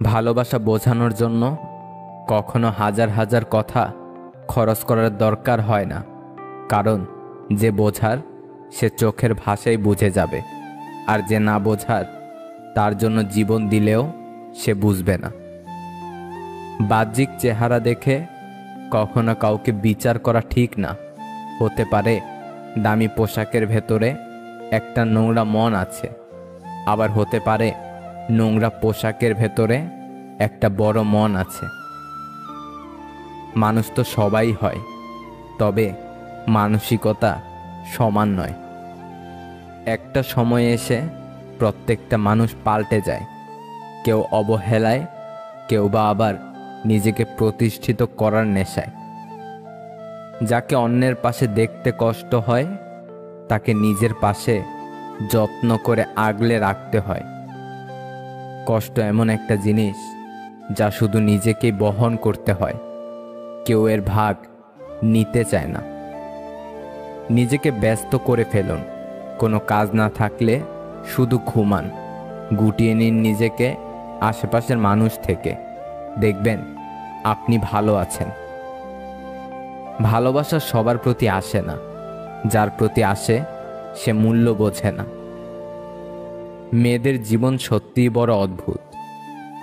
ভালোবাসা বোঝানোর জন্য কখনো হাজার হাজার কথা খরচ করার দরকার হয় না, কারণ যে বোঝার সে চোখের ভাষায় বুঝে যাবে, আর যে না বোঝার তার জন্য জীবন দিলেও সে বুঝবে না। বাহ্যিক চেহারা দেখে কখনো কাউকে বিচার করা ঠিক না। হতে পারে দামি পোশাকের ভেতরে একটা নোংরা মন আছে, আবার হতে পারে নোংরা পোশাকের ভেতরে একটা বড় মন আছে। মানুষ তো সবাই হয়, তবে মানসিকতা সমান নয়। একটা সময় এসে প্রত্যেকটা মানুষ পাল্টে যায়, কেউ অবহেলায়, কেউ বা আবার নিজেকে প্রতিষ্ঠিত করার নেশায়। যাকে অন্যের পাশে দেখতে কষ্ট হয় তাকে নিজের পাশে যত্ন করে আগলে রাখতে হয়। কষ্ট এমন একটা জিনিস যা শুধু নিজেকেই বহন করতে হয়, কেউ এর ভাগ নিতে চায় না। নিজেকে ব্যস্ত করে ফেলুন, কোনো কাজ না থাকলে শুধু ঘুমান। গুটিয়ে নিন নিজেকে আশেপাশের মানুষ থেকে, দেখবেন আপনি ভালো আছেন। ভালোবাসা সবার প্রতি আসে না, যার প্রতি আসে সে মূল্য বোঝে না। মেয়েদের জীবন সত্যিই বড় অদ্ভুত।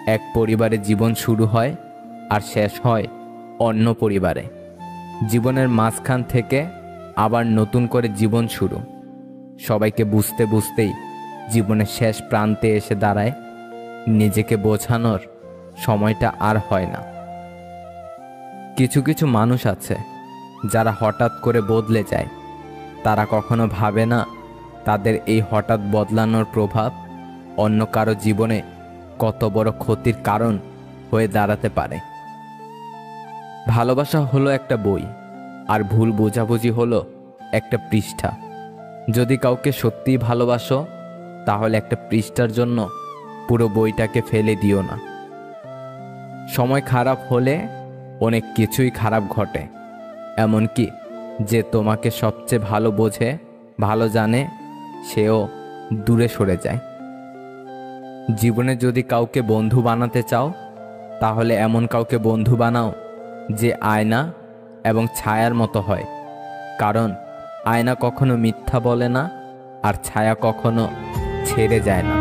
এক পরিবারে জীবন শুরু হয় আর শেষ হয় অন্য পরিবারে। জীবনের মাঝখান থেকে আবার নতুন করে জীবন শুরু। সবাইকে বুঝতে বুঝতেই জীবনের শেষ প্রান্তে এসে দাঁড়ায়। নিজেকে বোঝানোর সময়টা আর হয় না। কিছু কিছু মানুষ আছে যারা হঠাৎ করে বদলে যায়। তারা কখনো ভাবে না তাদের এই হঠাৎ বদলানোর প্রভাব অন্য কারো জীবনে কত বড় ক্ষতির কারণ হয়ে দাঁড়াতে পারে। ভালোবাসা হলো একটা বই, আর ভুল বোঝাবুঝি হলো একটা পৃষ্ঠা। যদি কাউকে সত্যিই ভালোবাসো, তাহলে একটা পৃষ্ঠার জন্য পুরো বইটাকে ফেলে দিও না। সময় খারাপ হলে অনেক কিছুই খারাপ ঘটে, এমনকি যে তোমাকে সবচেয়ে ভালো বোঝে, ভালো জানে, সেও দূরে সরে যায়। জীবনে যদি কাউকে বন্ধু বানাতে চাও, তাহলে এমন কাউকে বন্ধু বানাও যে আয়না এবং ছায়ার মতো হয়, কারণ আয়না কখনো মিথ্যা বলে না, আর ছায়া কখনো ছেড়ে যায় না।